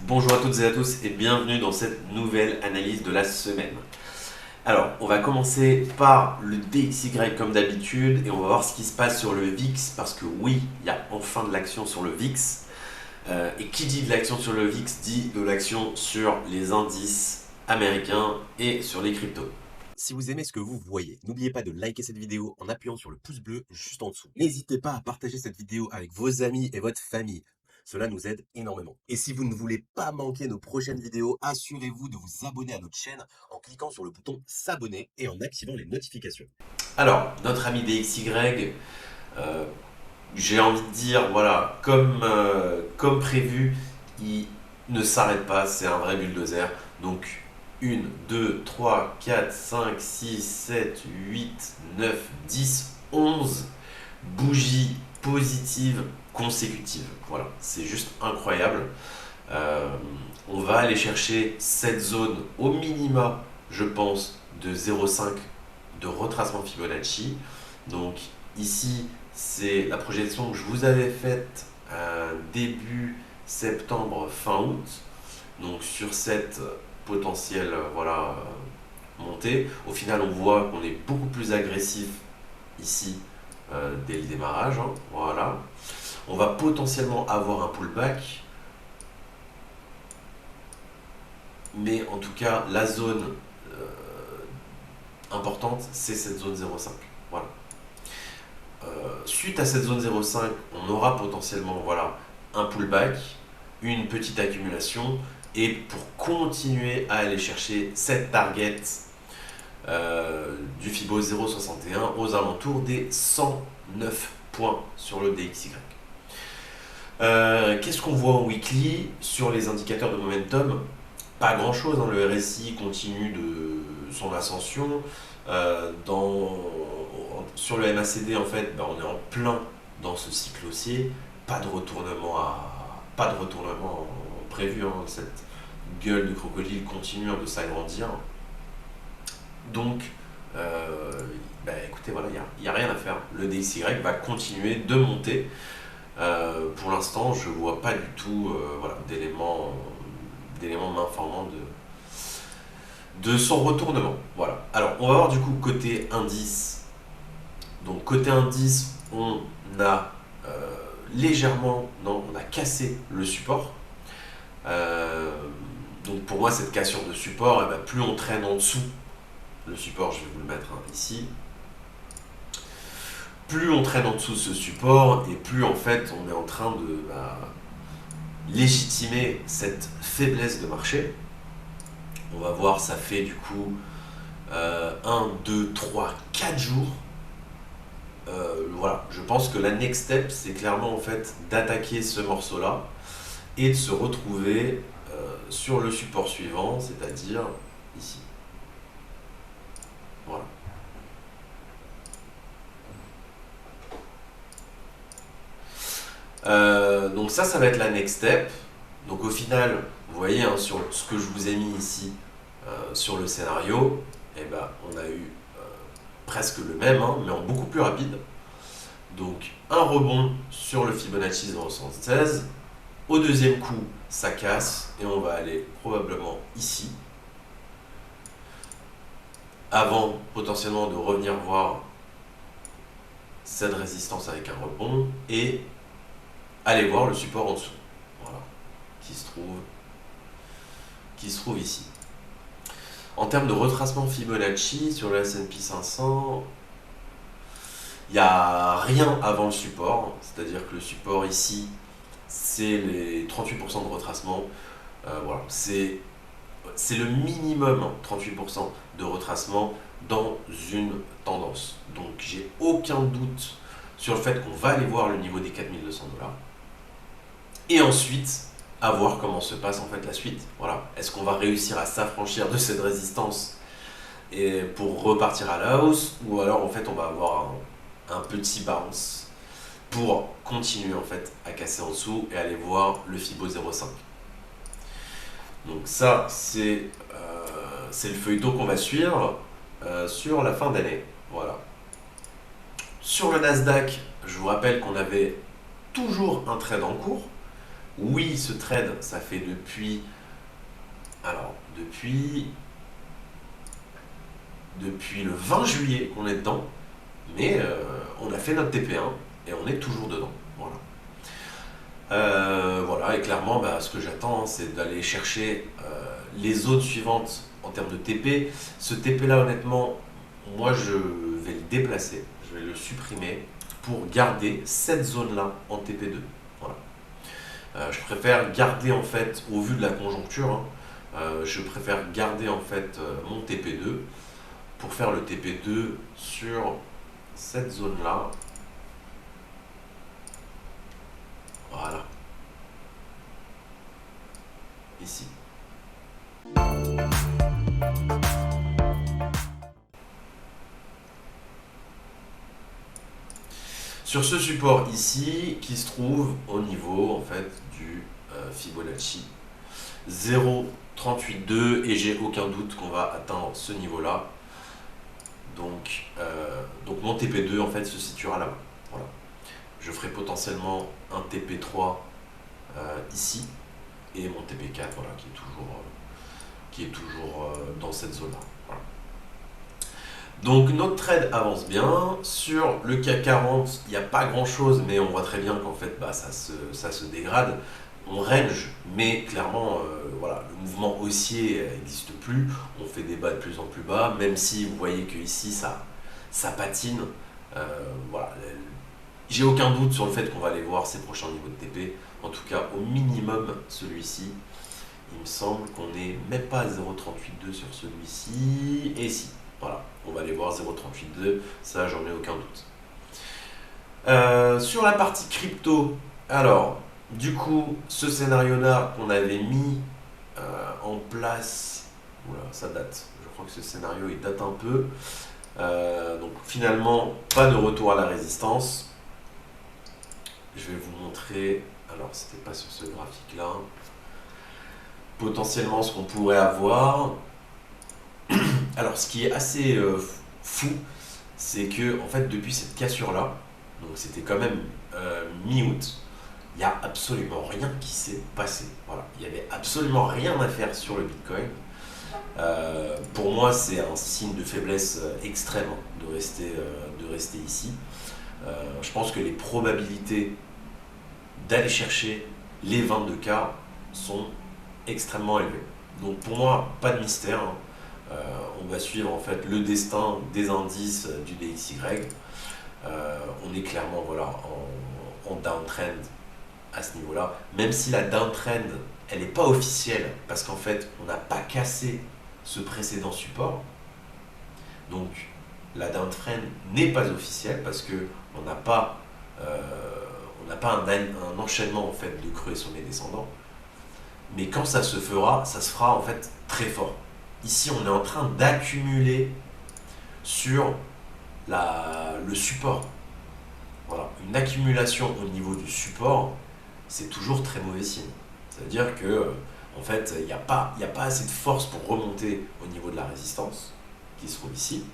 Bonjour à toutes et à tous et bienvenue dans cette nouvelle analyse de la semaine. Alors, on va commencer par le DXY comme d'habitude et on va voir ce qui se passe sur le VIX parce que oui, il y a enfin de l'action sur le VIX. Et qui dit de l'action sur le VIX dit de l'action sur les indices américains et sur les cryptos. Si vous aimez ce que vous voyez, n'oubliez pas de liker cette vidéo en appuyant sur le pouce bleu juste en dessous. N'hésitez pas à partager cette vidéo avec vos amis et votre famille. Cela nous aide énormément. Et si vous ne voulez pas manquer nos prochaines vidéos, assurez-vous de vous abonner à notre chaîne en cliquant sur le bouton s'abonner et en activant les notifications. Alors, notre ami DXY, j'ai envie de dire, voilà, comme prévu, il ne s'arrête pas, c'est un vrai bulldozer. Donc, 1, 2, 3, 4, 5, 6, 7, 8, 9, 10, 11 bougies positives consécutives. Voilà, c'est juste incroyable. Euh, on va aller chercher cette zone au minima, je pense, de 0,5 de retracement Fibonacci. Donc ici, c'est la projection que je vous avais faite début septembre, fin août. Donc sur cette potentielle montée, au final on voit qu'on est beaucoup plus agressif ici dès le démarrage. Voilà. On va potentiellement avoir un pullback, mais en tout cas la zone importante c'est cette zone 0,5. Voilà. Suite à cette zone 0,5, on aura potentiellement un pullback, une petite accumulation, et pour continuer à aller chercher cette target du Fibo 0,61 aux alentours des 109 points sur le DXY. Qu'est-ce qu'on voit en weekly sur les indicateurs de momentum? Pas grand chose, le RSI continue de son ascension. Sur le MACD, en fait, on est en plein dans ce cycle haussier. Pas de retournement prévu. Cette gueule de crocodile continue de s'agrandir. Donc, écoutez, voilà, il n'y a rien à faire. Le DXY va continuer de monter. Pour l'instant, je ne vois pas du tout d'éléments m'informant de son retournement. Voilà. Alors, on va voir du coup côté indice. Donc, côté indice, on a on a cassé le support. Donc, pour moi, cette cassure de support, plus on traîne en dessous, le support, je vais vous le mettre ici. Plus on traîne en dessous de ce support, et plus en fait, on est en train de légitimer cette faiblesse de marché. On va voir, ça fait du coup 1, 2, 3, 4 jours. Voilà, je pense que la next step, c'est clairement en fait d'attaquer ce morceau-là et de se retrouver sur le support suivant, c'est-à-dire ici. Voilà. Donc ça va être la next step. Donc au final, vous voyez, sur ce que je vous ai mis ici sur le scénario, on a eu presque le même, mais en beaucoup plus rapide. Donc un rebond sur le Fibonacci 0,76. Au deuxième coup, ça casse et on va aller probablement ici. Avant potentiellement de revenir voir cette résistance avec un rebond et aller voir le support en dessous. Voilà. Qui se trouve ici. En termes de retracement Fibonacci sur le S&P 500, il n'y a rien avant le support, c'est-à-dire que le support ici, c'est les 38% de retracement. Voilà, c'est le minimum, 38% de retracement dans une tendance. Donc j'ai aucun doute sur le fait qu'on va aller voir le niveau des 4200$. Et ensuite, à voir comment se passe en fait la suite. Voilà. Est-ce qu'on va réussir à s'affranchir de cette résistance et pour repartir à la hausse, ou alors en fait on va avoir un petit bounce pour continuer en fait à casser en dessous et aller voir le Fibo 0,5. Donc ça c'est le feuilleton qu'on va suivre sur la fin d'année. Voilà. Sur le Nasdaq, je vous rappelle qu'on avait toujours un trade en cours. Oui, ce trade, ça fait depuis... Alors, depuis le 20 juillet qu'on est dedans, mais on a fait notre TP1 et on est toujours dedans. Voilà. Voilà, et clairement, bah, ce que j'attends, c'est d'aller chercher les zones suivantes en termes de TP. Ce TP là, honnêtement, moi je vais le déplacer, je vais le supprimer pour garder cette zone là en TP2. Voilà. Je préfère garder en fait, au vu de la conjoncture, hein, je préfère garder en fait mon TP2 pour faire le TP2 sur cette zone là. Voilà, ici. Sur ce support ici, qui se trouve au niveau en fait du Fibonacci 0,382, et j'ai aucun doute qu'on va atteindre ce niveau-là. Donc mon TP2 en fait se situera là-bas. Voilà. Je ferai potentiellement un TP3 ici et mon TP4 voilà, qui est toujours dans cette zone-là. Voilà. Donc notre trade avance bien. Sur le CAC 40, il n'y a pas grand chose, mais on voit très bien qu'en fait bah, ça se dégrade. On range, mais clairement, voilà, le mouvement haussier n'existe plus. On fait des bas de plus en plus bas, même si vous voyez que ici ça patine. Voilà. J'ai aucun doute sur le fait qu'on va aller voir ces prochains niveaux de TP. En tout cas, au minimum celui-ci. Il me semble qu'on n'est même pas à 0,382 sur celui-ci. Et si, voilà, on va aller voir 0,382, ça j'en ai aucun doute. Sur la partie crypto, alors, du coup, ce scénario-là qu'on avait mis en place, oula, ça date, je crois que ce scénario il date un peu. Donc finalement, pas de retour à la résistance. Je vais vous montrer, alors c'était pas sur ce graphique-là, potentiellement ce qu'on pourrait avoir. Alors ce qui est assez fou, c'est que en fait depuis cette cassure-là, donc c'était quand même mi-août, il n'y a absolument rien qui s'est passé. Voilà. Il n'y avait absolument rien à faire sur le Bitcoin. Pour moi, c'est un signe de faiblesse extrême de rester ici. Je pense que les probabilités d'aller chercher les 22K sont extrêmement élevées. Donc pour moi, pas de mystère. Hein. On va suivre en fait le destin des indices du DXY. On est clairement voilà, en downtrend à ce niveau-là, même si la downtrend elle n'est pas officielle parce qu'en fait on n'a pas cassé ce précédent support. Donc la downtrend n'est pas officielle parce que on n'a pas un enchaînement en fait de creux et sommets descendants. Mais quand ça se fera en fait très fort. Ici on est en train d'accumuler sur le support. Voilà, une accumulation au niveau du support, c'est toujours très mauvais signe. C'est-à-dire que, en fait, il n'y a pas assez de force pour remonter au niveau de la résistance, qui se trouve ici.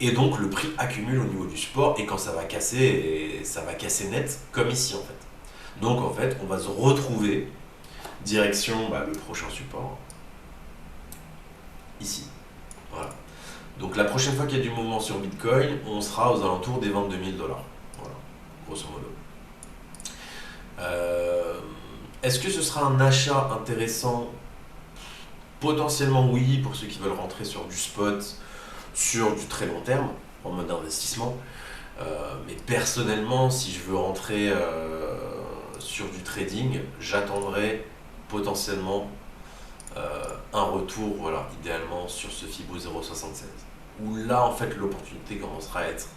Et donc, le prix accumule au niveau du support, et quand ça va casser net, comme ici, en fait. Donc, en fait, on va se retrouver direction le prochain support, ici. Voilà. Donc, la prochaine fois qu'il y a du mouvement sur Bitcoin, on sera aux alentours des 22 000 $. Voilà, grosso modo. Est-ce que ce sera un achat intéressant? Potentiellement oui, pour ceux qui veulent rentrer sur du spot, sur du très long terme, en mode investissement. Mais personnellement, si je veux rentrer sur du trading, j'attendrai potentiellement un retour, voilà, idéalement sur ce Fibo 0,76. Où là, en fait, l'opportunité commencera à être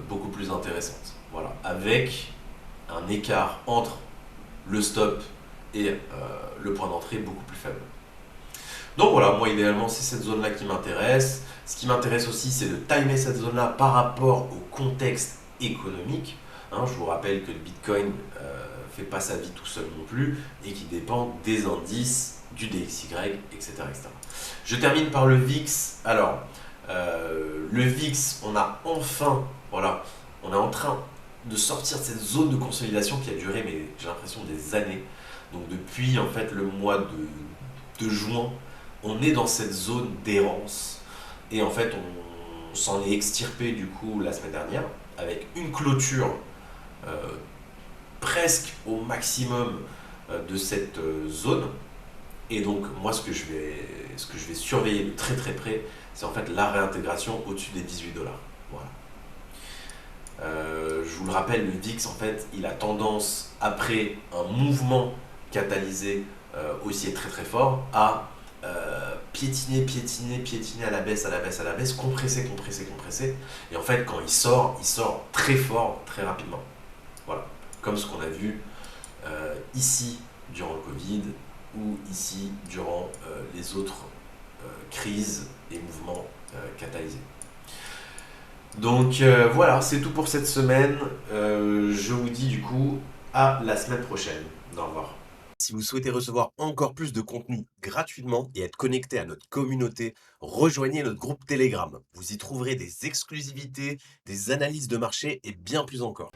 beaucoup plus intéressante. Voilà, avec un écart entre le stop et le point d'entrée beaucoup plus faible. Donc voilà, moi idéalement c'est cette zone là qui m'intéresse. Ce qui m'intéresse aussi c'est de timer cette zone là par rapport au contexte économique. Hein, je vous rappelle que le Bitcoin fait pas sa vie tout seul non plus et qui dépend des indices, du DXY, etc. etc. Je termine par le VIX. Alors, le VIX, on a enfin, voilà, on est en train de sortir de cette zone de consolidation qui a duré, mais j'ai l'impression, des années. Donc depuis en fait le mois de juin, on est dans cette zone d'errance. Et en fait, on s'en est extirpé du coup la semaine dernière avec une clôture euh, presque au maximum de cette zone. Et donc moi ce que je vais surveiller de très très près, c'est en fait la réintégration au-dessus des 18 $. Voilà. Je vous le rappelle, le VIX en fait, il a tendance après un mouvement catalysé haussier très très fort à piétiner, piétiner, piétiner à la baisse, à la baisse, à la baisse, compresser, compresser, compresser. Et en fait, quand il sort très fort, très rapidement. Voilà. Comme ce qu'on a vu ici durant le Covid ou ici durant les autres crises et mouvements catalysés. Donc voilà, c'est tout pour cette semaine. Je vous dis du coup à la semaine prochaine. Au revoir. Si vous souhaitez recevoir encore plus de contenu gratuitement et être connecté à notre communauté, rejoignez notre groupe Telegram. Vous y trouverez des exclusivités, des analyses de marché et bien plus encore.